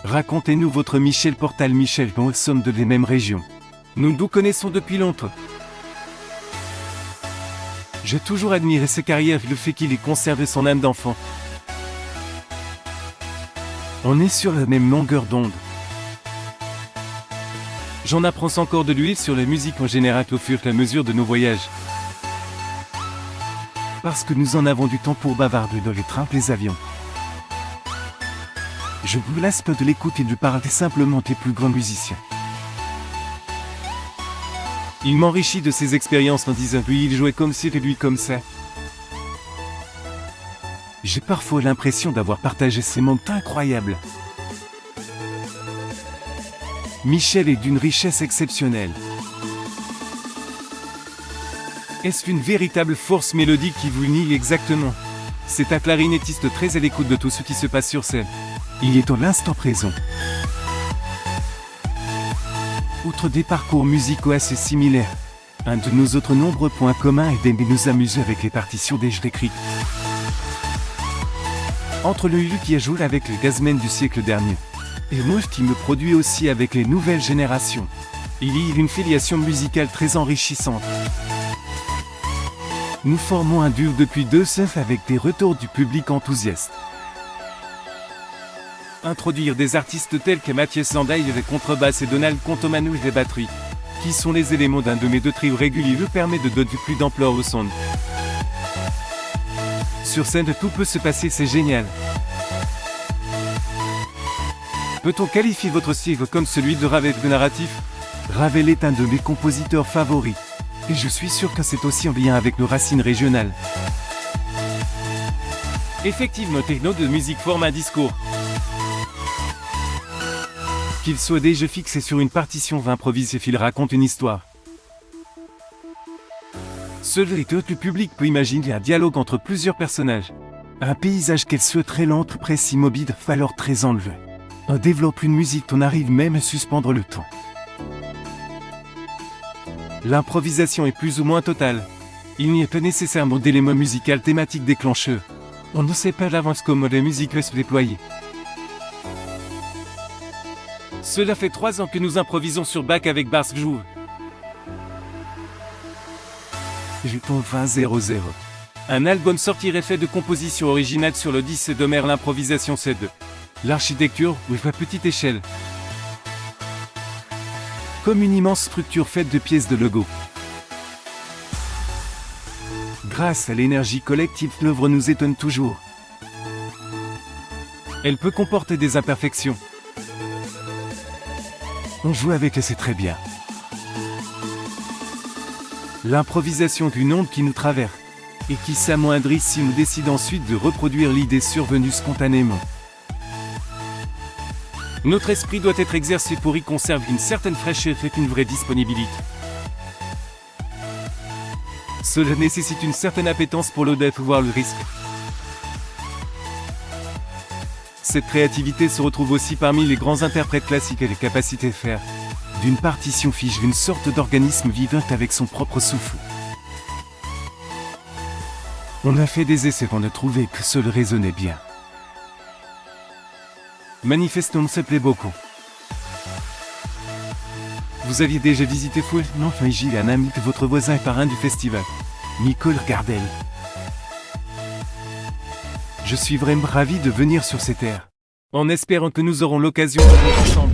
Racontez-nous votre Michel Portal. Michel, nous sommes de les mêmes régions. Nous nous connaissons depuis longtemps. J'ai toujours admiré sa carrière et le fait qu'il ait conservé son âme d'enfant. On est sur la même longueur d'onde. J'en apprends encore de lui sur la musique en général au fur et à mesure de nos voyages. Parce que nous en avons du temps pour bavarder dans les trains et les avions. Je vous lasse peu de l'écoute et de parler simplement des plus grands musiciens. Il m'enrichit de ses expériences en disant lui il jouait comme ci et lui comme ça. J'ai parfois l'impression d'avoir partagé ces moments incroyables. Michel est d'une richesse exceptionnelle. Est-ce une véritable force mélodique qui vous unit exactement? C'est un clarinettiste très à l'écoute de tout ce qui se passe sur scène. Il est dans l'instant présent. Outre des parcours musicaux assez similaires, un de nos autres nombreux points communs est d'aimer nous amuser avec les partitions déjà écrites. Entre lui qui a joué avec les jazzmen du siècle dernier, et moi qui me produit aussi avec les nouvelles générations, il y a une filiation musicale très enrichissante. Nous formons un duo depuis 2 ans avec des retours du public enthousiaste. Introduire des artistes tels que Mathias Zandaï les contrebasses et Donald Contomanou les batteries, qui sont les éléments d'un de mes 2 trios réguliers, permet de donner plus d'ampleur au son. Sur scène tout peut se passer, c'est génial. Peut-on qualifier votre style comme celui de Ravel narratif? Ravel est un de mes compositeurs favoris, et je suis sûr que c'est aussi en lien avec nos racines régionales. Effectivement, techno de musique forme un discours. Qu'il soit déjà fixé sur une partition va improviser, il raconte une histoire. Seul lecteur du public peut imaginer un dialogue entre plusieurs personnages. Un paysage qu'elle soit très lente, précis, mobile, alors très enlevé. On développe une musique, on arrive même à suspendre le temps. L'improvisation est plus ou moins totale. Il n'y a pas nécessairement d'éléments musicaux thématiques déclencheurs. On ne sait pas à l'avance comment la musique va se déployer. Cela fait 3 ans que nous improvisons sur Bach avec Bars Jouve. Jeton 2000. Un album sortirait fait de compositions originales sur le 10 d'Homer. L'improvisation c'est de l'architecture ou à petite échelle. Comme une immense structure faite de pièces de Lego. Grâce à l'énergie collective, l'œuvre nous étonne toujours. Elle peut comporter des imperfections. On joue avec et c'est très bien. L'improvisation d'une onde qui nous traverse, et qui s'amoindrit si nous décidons ensuite de reproduire l'idée survenue spontanément. Notre esprit doit être exercé pour y conserver une certaine fraîcheur et une vraie disponibilité. Cela nécessite une certaine appétence pour l'audace, voire le risque. Cette créativité se retrouve aussi parmi les grands interprètes classiques et les capacités de faire d'une partition fige une sorte d'organisme vivant avec son propre souffle. On a fait des essais pour ne trouver que cela résonnait bien. Manifestement ça plaît beaucoup. Vous aviez déjà visité Fouet? Non, mais j'ai un ami de votre voisin et parrain du festival, Nicole Gardel. Je suis vraiment ravi de venir sur ces terres, en espérant que nous aurons l'occasion de jouer ensemble.